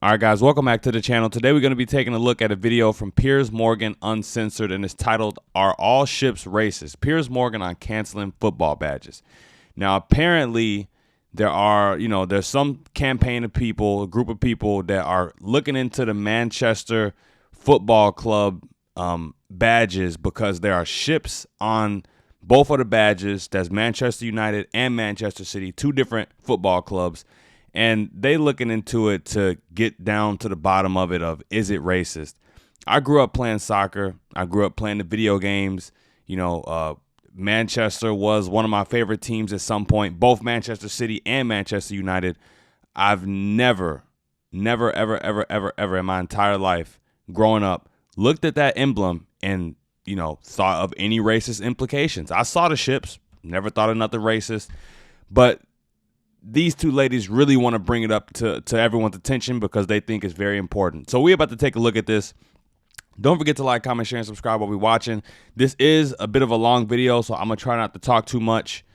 All right, guys, welcome back to the channel. Today we're going to be taking a look at a video from Piers Morgan Uncensored, and it's titled, Are All Ships Racist? Piers Morgan on Canceling Football Badges. Now, apparently, there's some campaign of people, a group of people that are looking into the Manchester Football Club badges because there are ships on both of the badges. That's Manchester United and Manchester City, two different football clubs. And they looking into it to get down to the bottom of it of, is it racist? I grew up playing soccer. I grew up playing the video games. Manchester was one of my favorite teams at some point, both Manchester City and Manchester United. I've never, ever in my entire life growing up looked at that emblem and, thought of any racist implications. I saw the ships, never thought of nothing racist, but these two ladies really want to bring it up to everyone's attention because they think it's very important. So we're about to take a look at this. Don't forget to like, comment, share, and subscribe while we're watching. This is a bit of a long video, so I'm going to try not to talk too much,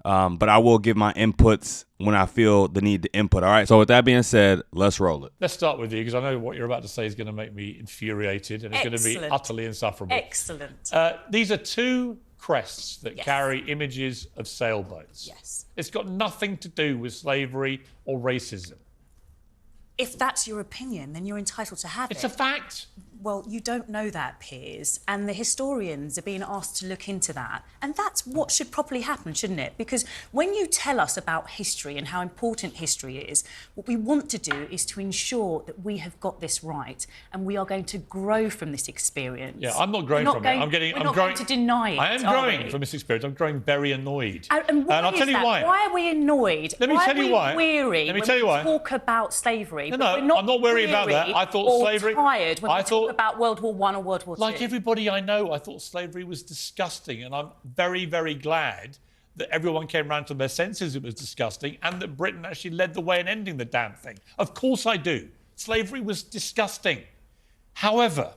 but I will give my inputs when I feel the need to input. All right, so with that being said, let's roll it. Let's start with you, because I know what you're about to say is going to make me infuriated, and it's going to be utterly insufferable. Excellent. These are two crests that carry images of sailboats. Yes. It's got nothing to do with slavery or racism. If that's your opinion, then you're entitled to have it. It's a fact. Well, you don't know that, Piers, and the historians are being asked to look into that. And that's what should properly happen, shouldn't it? Because when you tell us about history and how important history is, what we want to do is to ensure that we have got this right and we are going to grow from this experience. Yeah, I'm not growing from it. I'm not going to deny it. I am growing from this experience. I'm growing very annoyed. And I'll tell you why. Why are we annoyed? Let me tell you why. Why are we weary when we talk about slavery? No, I'm not worried about that. I thought slavery. Tired when we talk about World War I or World War II. Like everybody I know, I thought slavery was disgusting, and I'm very, very glad that everyone came around to their senses it was disgusting, and that Britain actually led the way in ending the damn thing. Of course I do. Slavery was disgusting. However,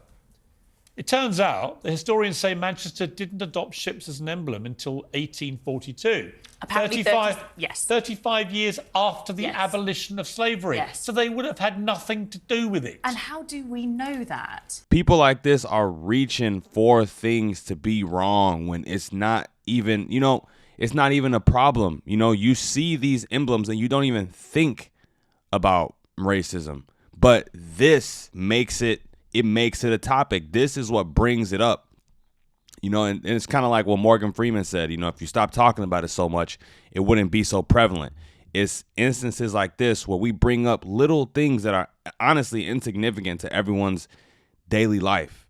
it turns out the historians say Manchester didn't adopt ships as an emblem until 1842. Apparently 35 years after the abolition of slavery. Yes. So they would have had nothing to do with it. And how do we know that? People like this are reaching for things to be wrong when it's not even, it's not even a problem. You see these emblems and you don't even think about racism. But this makes it a topic. This is what brings it up. And it's kind of like what Morgan Freeman said, if you stop talking about it so much, it wouldn't be so prevalent. It's instances like this where we bring up little things that are honestly insignificant to everyone's daily life.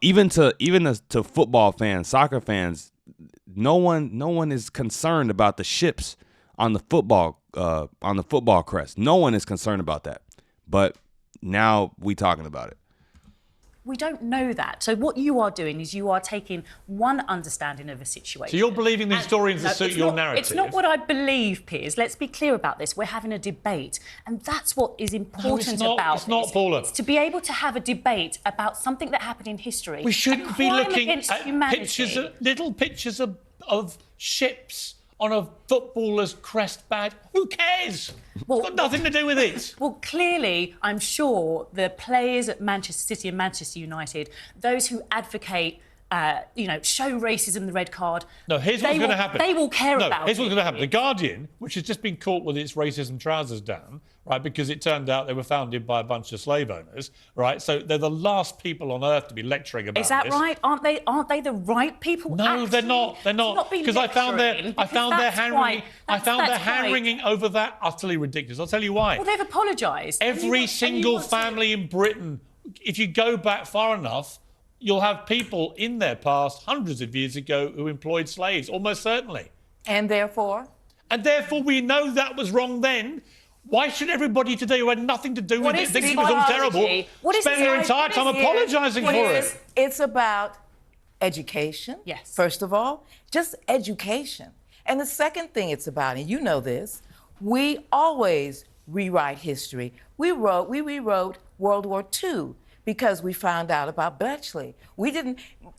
Even to football fans, soccer fans, no one is concerned about the ships on the football crest. No one is concerned about that. But now we talking about it. We don't know that. So what you are doing is you are taking one understanding of a situation. So you're believing the historians that suit your narrative? It's not what I believe, Piers. Let's be clear about this. We're having a debate. And that's what is important about this. It's not, Paula. It's to be able to have a debate about something that happened in history. We shouldn't be looking at little pictures of ships on a footballer's crest badge. Who cares? Well, it's got nothing to do with it. Well, clearly, I'm sure the players at Manchester City and Manchester United, those who advocate, show racism, the red card. No, here's what's going to happen. They will care about it. Here's what's going to happen. The Guardian, which has just been caught with its racism trousers down, right, because it turned out they were founded by a bunch of slave owners, right? So they're the last people on earth to be lecturing about this. Is that right? Aren't they the right people? No, actually? they're not. They're not. Because I found their hand wringing over that utterly ridiculous. I'll tell you why. Well, they've apologised. Every single family in Britain, if you go back far enough, you'll have people in their past, hundreds of years ago, who employed slaves, almost certainly. And therefore? And therefore, we know that was wrong then. Why should everybody today who had nothing to do with it, think it was all terrible, spend their entire time apologising for it? It's about education, first of all, just education. And the second thing it's about, and you know this, we always rewrite history. We rewrote World War II because we found out about Bletchley.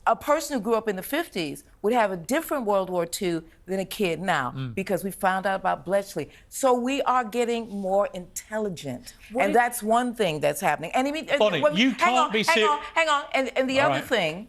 A person who grew up in the 50s would have a different World War II than a kid now because we found out about Bletchley. So we are getting more intelligent. And that's one thing that's happening. And I mean, Bonnie, you can't be serious. Hang on. And the other thing,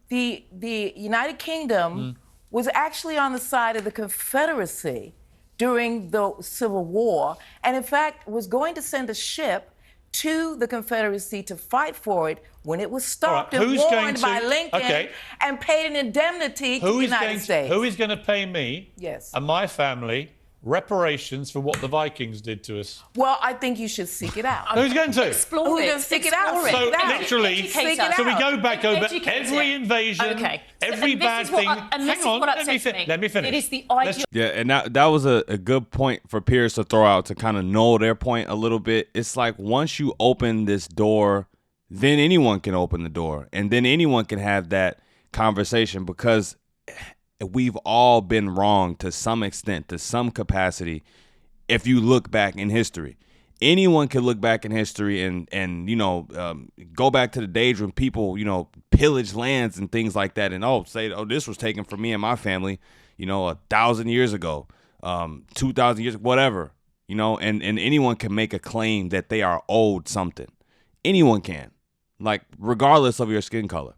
the United Kingdom was actually on the side of the Confederacy during the Civil War, and in fact was going to send a ship to the Confederacy to fight for it when it was stopped and warned by Lincoln and paid an indemnity to the United States. Who is going to pay me Yes. and my family reparations for what the Vikings did to us? Well, I think you should seek it out. Who's going to? Explore Who's it. going to seek it out? Explore So it. literally, Educate us. so we go back over Educate every it. invasion, Okay. every And this bad is what thing. and this Hang is on, what let me upsets me. let me finish. It is the idea. Yeah, and that was a good point for Piers to throw out to kind of know their point a little bit. It's like once you open this door, then anyone can open the door, and then anyone can have that conversation, because we've all been wrong to some extent, to some capacity. If you look back in history, anyone can look back in history and go back to the days when people, pillaged lands and things like that, and say this was taken from me and my family, 1,000 years ago, 2,000 years, whatever, and anyone can make a claim that they are owed something. Anyone can, like, regardless of your skin color.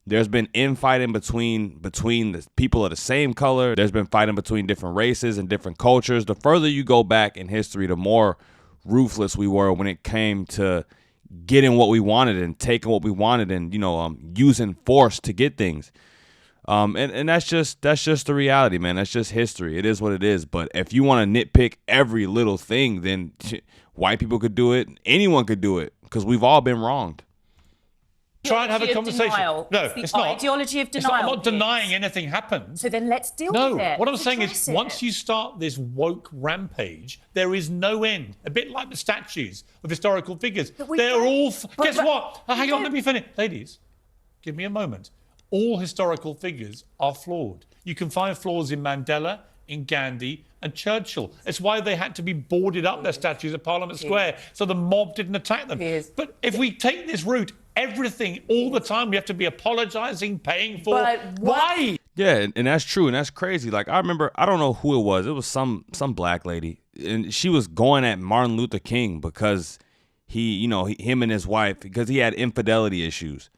There's been infighting between the people of the same color. There's been fighting between different races and different cultures. The further you go back in history, the more ruthless we were when it came to getting what we wanted and taking what we wanted and, using force to get things. And that's just the reality, man. That's just history. It is what it is. But if you want to nitpick every little thing, then white people could do it. Anyone could do it, because we've all been wronged. Try and have a conversation. Denial. No, it's it's the not. Ideology of It's denial. not, I'm not denying anything happened. So then let's deal with it. No, what I'm Let's saying is, address it. once you start this woke rampage, there is no end. A bit like the statues of historical figures. They're all. Guess what? Hang on, let me finish. Ladies, give me a moment. All historical figures are flawed. You can find flaws in Mandela, in Gandhi, and Churchill. It's why they had to be boarded up, their statues at Parliament Square, so the mob didn't attack them. But if we take this route, everything, all the time, we have to be apologizing, paying for. Why? Yeah, and that's true, and that's crazy. Like, I remember, I don't know who it was. It was some black lady, and she was going at Martin Luther King because him and his wife, because he had infidelity issues.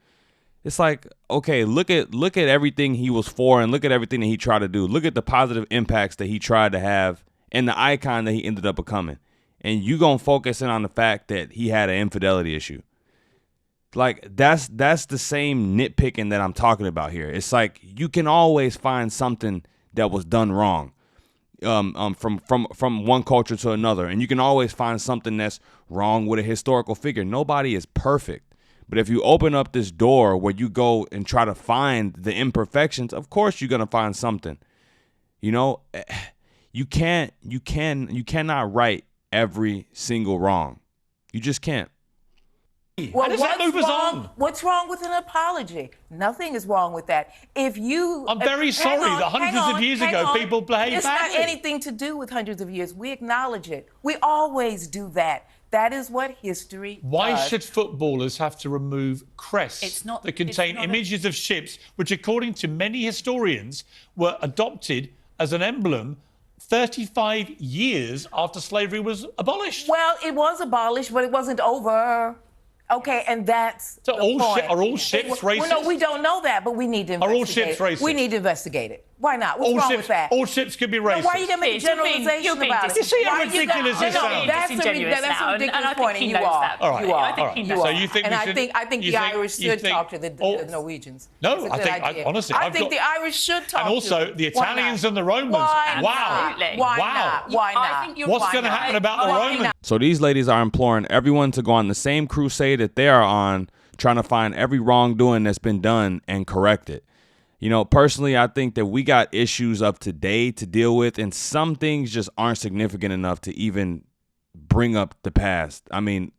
It's like, okay, look at everything he was for, and look at everything that he tried to do. Look at the positive impacts that he tried to have and the icon that he ended up becoming. And you gonna focus in on the fact that he had an infidelity issue. Like, that's the same nitpicking that I'm talking about here. It's like you can always find something that was done wrong from one culture to another, and you can always find something that's wrong with a historical figure. Nobody is perfect. But if you open up this door where you go and try to find the imperfections, of course you're gonna find something. You cannot right every single wrong. You just can't. Well, what's wrong with an apology? Nothing is wrong with that. I'm very sorry that hundreds of years ago people behaved badly. It's not anything to do with hundreds of years. We acknowledge it. We always do that. That is what history Why does. should footballers have to remove crests that contain images of ships, which, according to many historians, were adopted as an emblem 35 years after slavery was abolished? Well, it was abolished, but it wasn't over. Okay, and that's so the point. Are all ships racist? Well, no, we don't know that, but we need to investigate Are all ships racist? We need to investigate it. Why not? What's wrong with that? All ships could be racist. Why are you going to make a generalization about it? You see how ridiculous this sounds? That's a ridiculous point, and you are. All right. You are. I think he knows So that. you think And we should, I think the Irish should talk to the Norwegians. No, It's a good idea. honestly, I think the Irish should talk to and also the Italians and the Romans. Why Wow. not? Why not? Why not? What's going to happen about the Romans? So these ladies are imploring everyone to go on the same crusade that they are on, trying to find every wrongdoing that's been done and correct it. Personally, I think that we got issues of today to deal with, and some things just aren't significant enough to even bring up the past. I mean,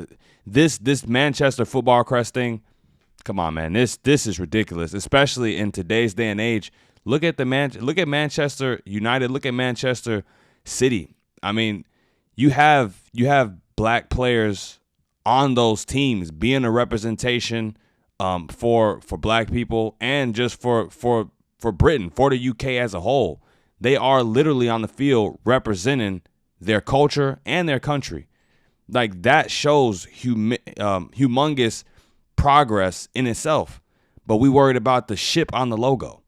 this Manchester football crest thing, come on, man. This is ridiculous, especially in today's day and age. Look at Manchester United. Look at Manchester City. I mean, you have black players on those teams, being a representation for black people and just for Britain, for the UK as a whole. They are literally on the field representing their culture and their country. Like, that shows humongous progress in itself. But we worried about the ship on the logo.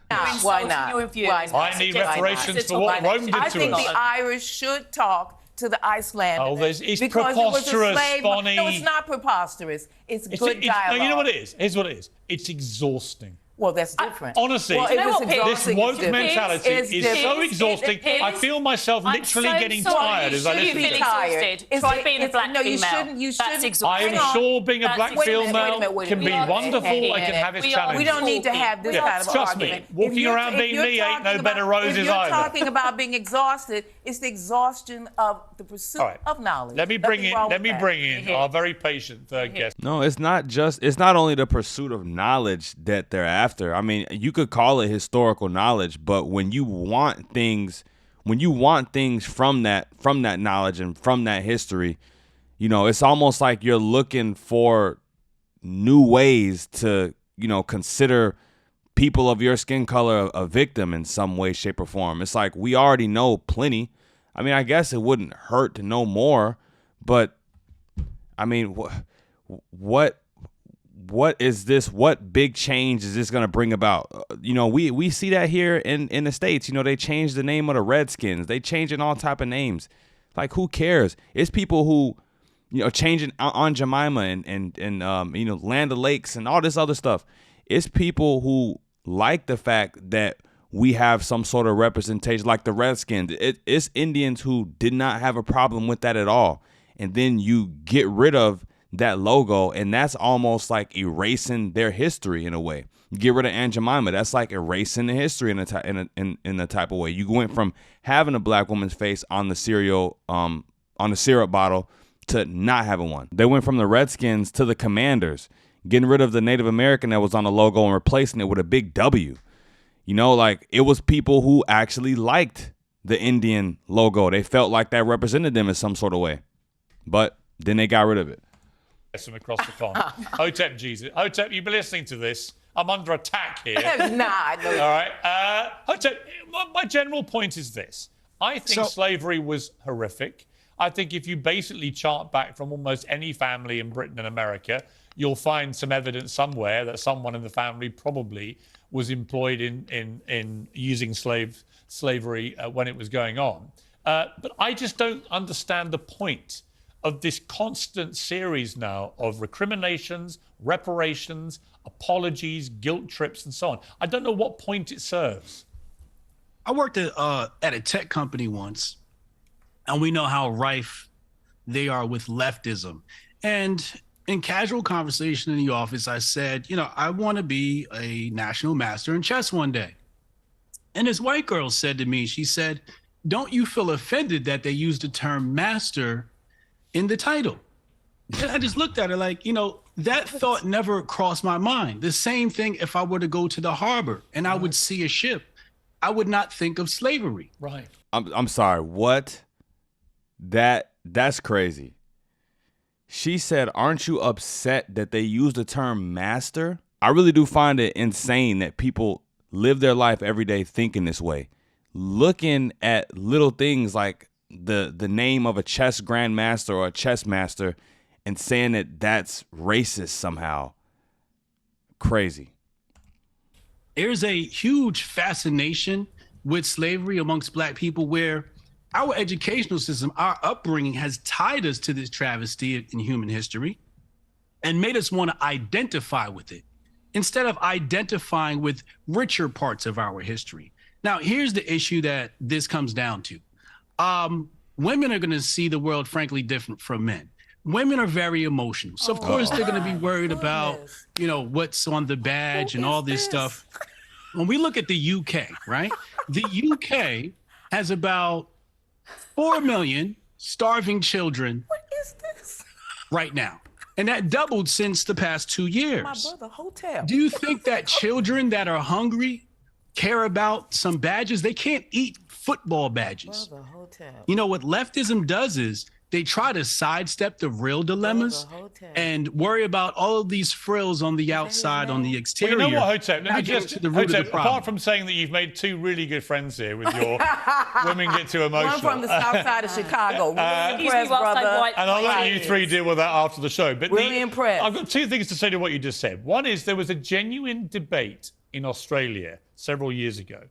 Why not? I need reparations for what Rome did to us. I think the Irish should talk to the Icelanders. Oh, it's because preposterous, it was a slave. Bonnie. No, it's not preposterous. It's good dialogue. No, you know what it is? Here's what it is. It's exhausting. Well, that's different. Honestly, this woke mentality is so exhausting. I feel myself literally getting tired as I listen to it. Try being a black female. You shouldn't. I am sure being a black female can be wonderful. I can have its challenges. We don't need to have this kind of Trust argument. me, walking around being me ain't no bed of roses either. If you're either. talking about being exhausted, it's the exhaustion of the pursuit of knowledge. Let me bring in our very patient third guest. No, it's not only the pursuit of knowledge that they're after. I mean, you could call it historical knowledge, but when you want things from that knowledge and from that history, you know, it's almost like you're looking for new ways to, you know, consider people of your skin color a victim in some way, shape, or form. It's like, we already know plenty. I mean, I guess it wouldn't hurt to know more, but I mean, what is this? What big change is this going to bring about? You know, we see that here in the States. You know, they changed the name of the Redskins. They changing all type of names. Like, who cares? It's people who, you know, changing Aunt Jemima and you know, Land of Lakes and all this other stuff. It's people who like the fact that we have some sort of representation, like the Redskins. It's Indians who did not have a problem with that at all. And then you get rid of that logo, and that's almost like erasing their history in a way. You get rid of Aunt Jemima, that's like erasing the history in a type of way. You went from having a black woman's face on the cereal, on the syrup bottle, to not having one. They went from the Redskins to the Commanders, getting rid of the Native American that was on the logo and replacing it with a big W. You know, like, it was people who actually liked the Indian logo. They felt like that represented them in some sort of way. But then they got rid of it. From across the pond. Hotep Jesus. Hotep, you've been listening to this. I'm under attack here. Nah. All right. Hotep, my general point is this. I think slavery was horrific. I think if you basically chart back from almost any family in Britain and America, you'll find some evidence somewhere that someone in the family probably was employed in using slavery when it was going on. But I just don't understand the point of this constant series now of recriminations, reparations, apologies, guilt trips, and so on. I don't know what point it serves. I worked at a tech company once, and we know how rife they are with leftism. And in casual conversation in the office, I said, you know, I want to be a national master in chess one day. And this white girl said to me, she said, don't you feel offended that they use the term master in the title? And I just looked at her like, you know, that thought never crossed my mind. The same thing if I were to go to the harbor and I would see a ship, I would not think of slavery. Right. I'm sorry, what? That's crazy. She said, aren't you upset that they use the term master? I really do find it insane that people live their life every day thinking this way, looking at little things like the name of a chess grandmaster or a chess master and saying that that's racist somehow. Crazy. There's a huge fascination with slavery amongst black people where our educational system, our upbringing has tied us to this travesty in human history and made us want to identify with it instead of identifying with richer parts of our history. Now, here's the issue that this comes down to. Women are going to see the world, frankly, different from men. Women are very emotional. So, of course, they're going to be worried about, you know, what's on the badge and all this stuff. When we look at the UK, right? The UK has about 4 million starving children right now. And that doubled since the past 2 years. My brother, hotel. Do you think that children that are hungry care about some badges? They can't eat football badges. Brother, hotel. You know, what leftism does is they try to sidestep the real dilemmas and worry about all of these frills on the outside, on the exterior. Well, you know what, Hotep? Let me just, to the root of the problem. Apart from saying that you've made 2 really good friends here with your women get too emotional. One from the south side of Chicago. Really impressed, brother. And I'll let you 3 deal with that after the show. But really impressed. I've got 2 things to say to what you just said. One is there was a genuine debate in Australia several years ago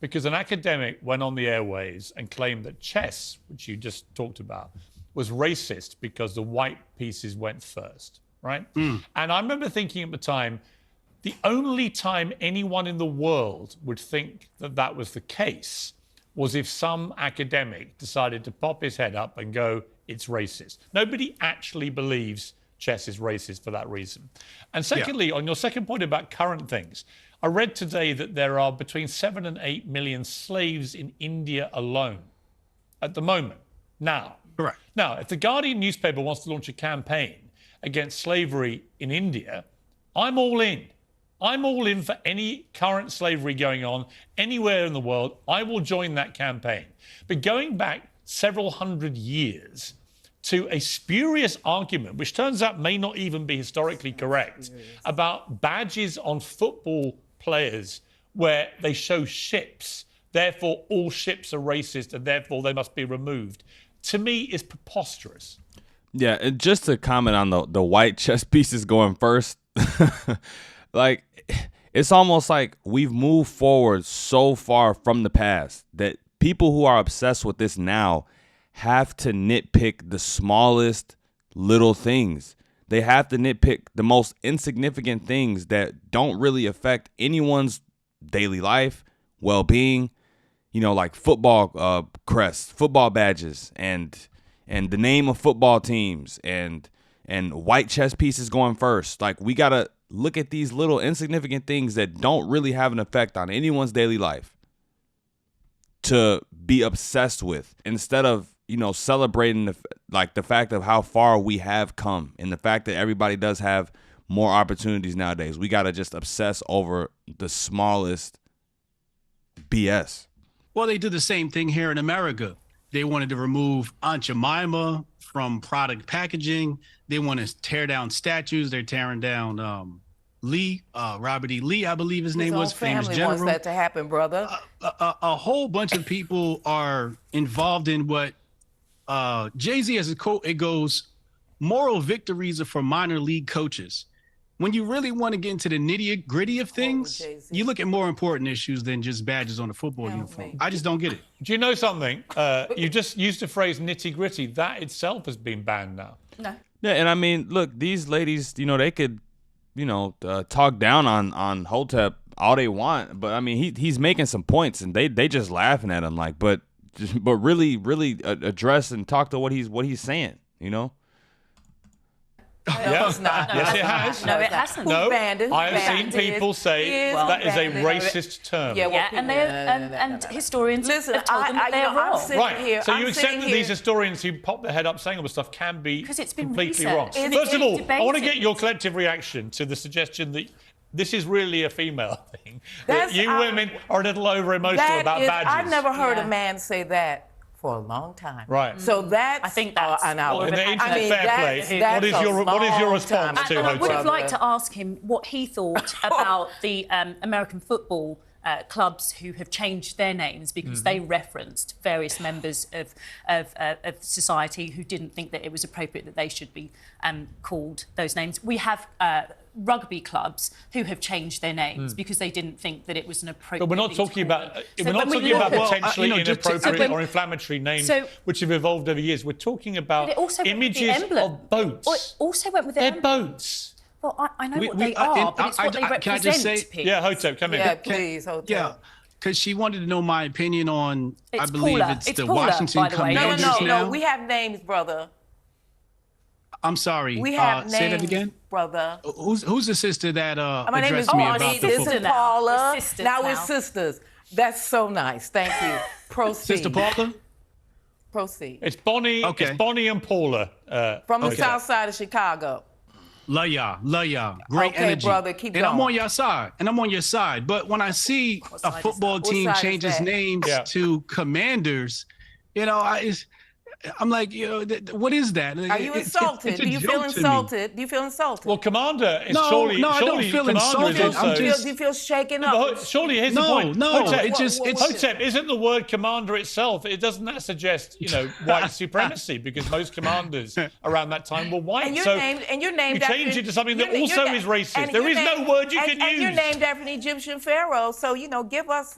because an academic went on the airways and claimed that chess, which you just talked about, was racist because the white pieces went first, right? And I remember thinking at the time, the only time anyone in the world would think that that was the case was if some academic decided to pop his head up and go, it's racist. Nobody actually believes chess is racist for that reason. And secondly, on your second point about current things, I read today that there are between 7 and 8 million slaves in India alone at the moment, now. Correct. Now, if the Guardian newspaper wants to launch a campaign against slavery in India, I'm all in. I'm all in for any current slavery going on anywhere in the world. I will join that campaign. But going back several hundred years to a spurious argument, which turns out may not even be historically correct, about badges on football players where they show ships, therefore all ships are racist and therefore they must be removed, to me is preposterous. Yeah, and just to comment on the white chess pieces going first, like, it's almost like we've moved forward so far from the past that people who are obsessed with this now have to nitpick the smallest little things. They have to nitpick the most insignificant things that don't really affect anyone's daily life, well-being, you know, like football crests, football badges, and the name of football teams, and white chess pieces going first. Like, we got to look at these little insignificant things that don't really have an effect on anyone's daily life to be obsessed with, instead of, you know, celebrating the fact of how far we have come and the fact that everybody does have more opportunities nowadays. We got to just obsess over the smallest BS. Well, they did the same thing here in America. They wanted to remove Aunt Jemima from product packaging. They want to tear down statues. They're tearing down Lee, Robert E. Lee, I believe his name was, famous general. Wants that to happen, brother. A whole bunch of people are involved in what Jay-Z has a quote. It goes, "Moral victories are for minor league coaches." When you really want to get into the nitty-gritty of things, you look at more important issues than just badges on a football uniform. I just don't get it. Do you know something? You just used the phrase nitty-gritty. That itself has been banned now. No. Yeah, and I mean, look, these ladies, you know, they could, you know, talk down on Hotep all they want, but I mean, he's making some points, and they just laughing at him, like, but really address and talk to what he's saying, you know. No, it's not. Yes, it has. No, it hasn't. No, Banded. I have seen people say that is a racist term. Yeah, and historians Listen, have told them that they're wrong. Right. So you accept that these historians who pop their head up saying all this stuff can be completely wrong. First of all, I want to get your collective reaction to the suggestion that this is really a female thing. That you women are a little over-emotional about badges. I've never heard a man say that for a long time. Right. So that's, I think that's in the interest fair play, what is your response to I would have liked to ask him what he thought about the American football clubs who have changed their names because they referenced various members of society who didn't think that it was appropriate that they should be called those names. We have rugby clubs who have changed their names because they didn't think that it was an appropriate. But we're not talking about potentially inappropriate or inflammatory names which have evolved over years. We're talking about images of boats. It also went with the emblem. Boats. Well, I know what they are, but it's what they represent. Can I just say, Piers. Yeah, Hotep, come in. Yeah, please, Hotep. Yeah, because she wanted to know my opinion on, I believe Paula. it's it's the Paula, Washington Commanders now. No, we have names, brother. I'm sorry. We have names, say that again, brother. Who's the sister that my name is addressed me about the This football? is Paula. Now we're sisters. That's so nice. Thank you. Proceed. Sister Paula? Proceed. It's Bonnie. Okay. It's Bonnie and Paula. From the south side of Chicago. Love y'all. Great okay, energy. Brother, keep and going. I'm on your side. But when I see a football team change its names to Commanders, you know, I'm like, what is that? Are you insulted? Do you feel insulted? Do you feel insulted? Well, Commander is No, surely. no, I don't surely feel Commander is insulted. also- Do you feel shaken up? Surely here's the No, point. no, Hotep, Hotep, isn't the word commander itself? It doesn't that suggest white supremacy because most commanders around that time were white. And you're so named you change it to something that also is racist. There is no word you can use. And you're named after an Egyptian pharaoh. So give us.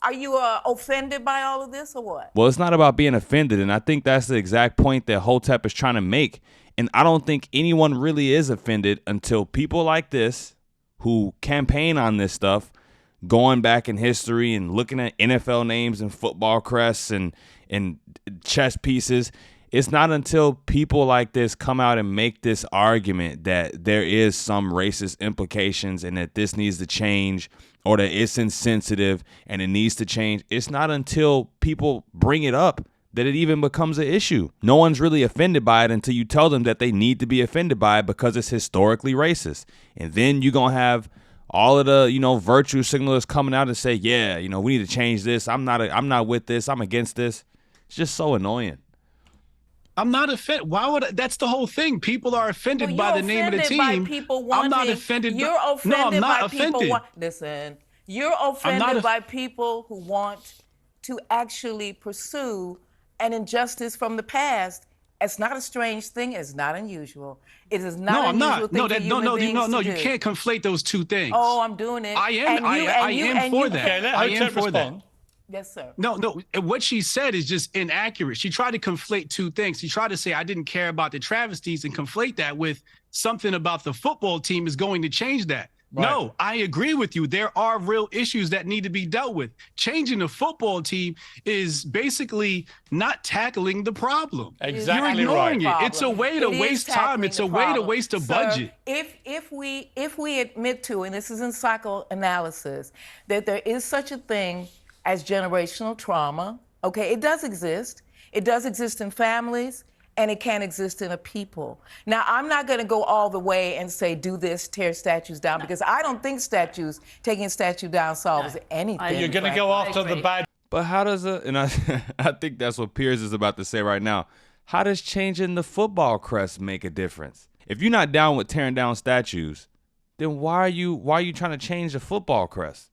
Are you offended by all of this or what? Well, it's not about being offended, and I think that's the exact point that Hotep is trying to make. And I don't think anyone really is offended until people like this, who campaign on this stuff, going back in history and looking at NFL names and football crests and chess pieces. It's not until people like this come out and make this argument that there is some racist implications and that this needs to change, or that it's insensitive and it needs to change. It's not until people bring it up that it even becomes an issue. No one's really offended by it until you tell them that they need to be offended by it because it's historically racist. And then you're going to have all of the, virtue signalers coming out and say, yeah, we need to change this. I'm not with this. I'm against this. It's just so annoying. I'm not offended. Why would that's the whole thing? People are offended by the name of the team. I'm not offended. You're offended no, I'm not by offended. people. Listen, you're offended by people who want to actually pursue an injustice from the past. It's not a strange thing. It's not unusual. It is not no, an I'm unusual not. thing No, you can't conflate those two things. Oh, I'm doing it. I am for that. Okay, let I am Hotep for that. respond. Yes, sir. No. What she said is just inaccurate. She tried to conflate two things. She tried to say I didn't care about the travesties and conflate that with something about the football team is going to change that. Right. No, I agree with you. There are real issues that need to be dealt with. Changing the football team is basically not tackling the problem. Exactly. You're ignoring right. it. It's a way to waste time. It's a way to waste a budget. If we admit to, and this is in psychoanalysis, that there is such a thing as generational trauma, okay, it does exist. It does exist in families, and it can exist in a people. Now, I'm not going to go all the way and say, do this, tear statues down, because I don't think taking a statue down solves anything. You're going to go after the bad. But how does and I think that's what Piers is about to say right now. How does changing the football crest make a difference? If you're not down with tearing down statues, then why are you trying to change the football crest?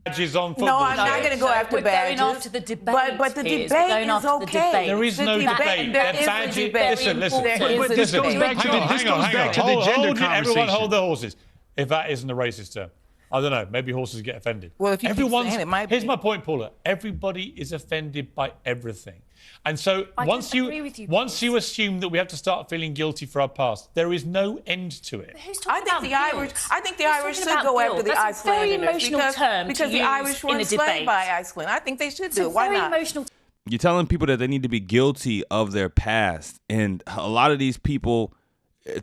Badges on football. No, I'm not going to go after badges. Going after the debate. But the debate is okay. There is no debate. Listen. This goes back to the gender conversation. Everyone hold their horses. If that isn't a racist term. I don't know. Maybe horses get offended. Well, if you keep saying it might be. Here's my point, Paula. Everybody is offended by everything. And so once you assume that we have to start feeling guilty for our past, there is no end to it. I think the Irish should go after the Icelanders. Very emotional term because the Irish were enslaved by Iceland. I think they should do it. Why not? You're telling people that they need to be guilty of their past, and a lot of these people,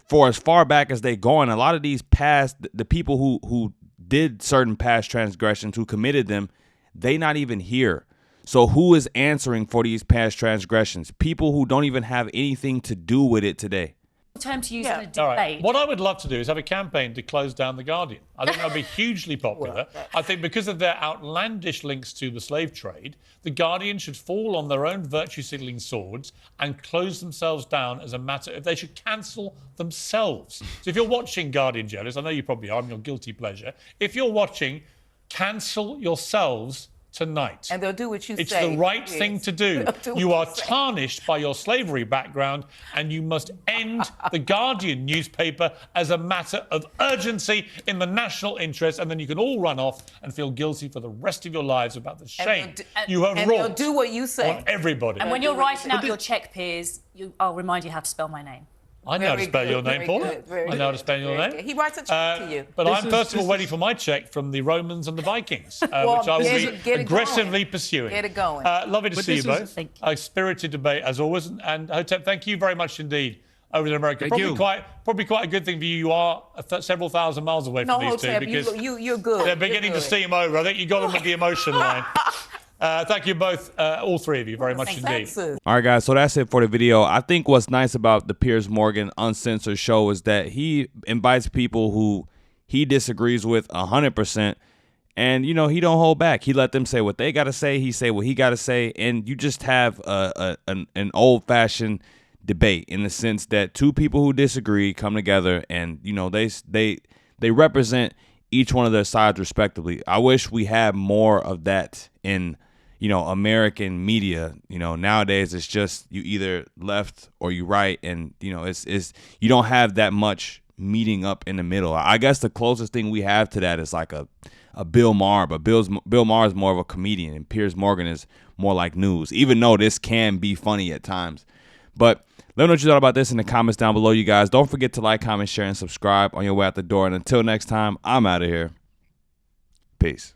for as far back as they go, and a lot of these past, the people who did certain past transgressions, who committed them, they not even here. So who is answering for these past transgressions? People who don't even have anything to do with it today. Term to use in a debate. All right. What I would love to do is have a campaign to close down The Guardian. I think that would be hugely popular. I think because of their outlandish links to the slave trade, The Guardian should fall on their own virtue-signaling swords and close themselves down as a matter of... They should cancel themselves. So if you're watching Guardian journalists, I know you probably are, I'm your guilty pleasure. If you're watching, cancel yourselves tonight. And they'll do what you say. It's the right thing to do. You are tarnished by your slavery background, and you must end the Guardian newspaper as a matter of urgency in the national interest, and then you can all run off and feel guilty for the rest of your lives about the shame you have wrought. And they'll do what you say. On everybody. And when you're writing out your check, Piers, I'll remind you how to spell my name. I know how to spell your name, Paula. I know how to spell your name. He writes a check to you. But I'm first of all waiting for my check from the Romans and the Vikings, which I will be aggressively pursuing. Get it going. Lovely to see you both. A spirited debate as always. And Hotep, thank you very much indeed over in America. Probably quite a good thing for you. You are several thousand miles away from these two because you're good. They're beginning to steam over. I think you got them with the emotion line. Thank you both, all three of you, very much indeed. All right, guys, so that's it for the video. I think what's nice about the Piers Morgan Uncensored show is that he invites people who he disagrees with 100%, And, you know, he don't hold back. He let them say what they got to say. He say what he got to say. And you just have an old-fashioned debate in the sense that two people who disagree come together and, you know, they represent each one of their sides respectively. I wish we had more of that in, you know, American media. You know, nowadays it's just you either left or you right. And, you know, it's you don't have that much meeting up in the middle. I guess the closest thing we have to that is like a Bill Maher, but Bill Maher is more of a comedian and Piers Morgan is more like news, even though this can be funny at times. But let me know what you thought about this in the comments down below, you guys. Don't forget to like, comment, share, and subscribe on your way out the door. And until next time, I'm out of here. Peace.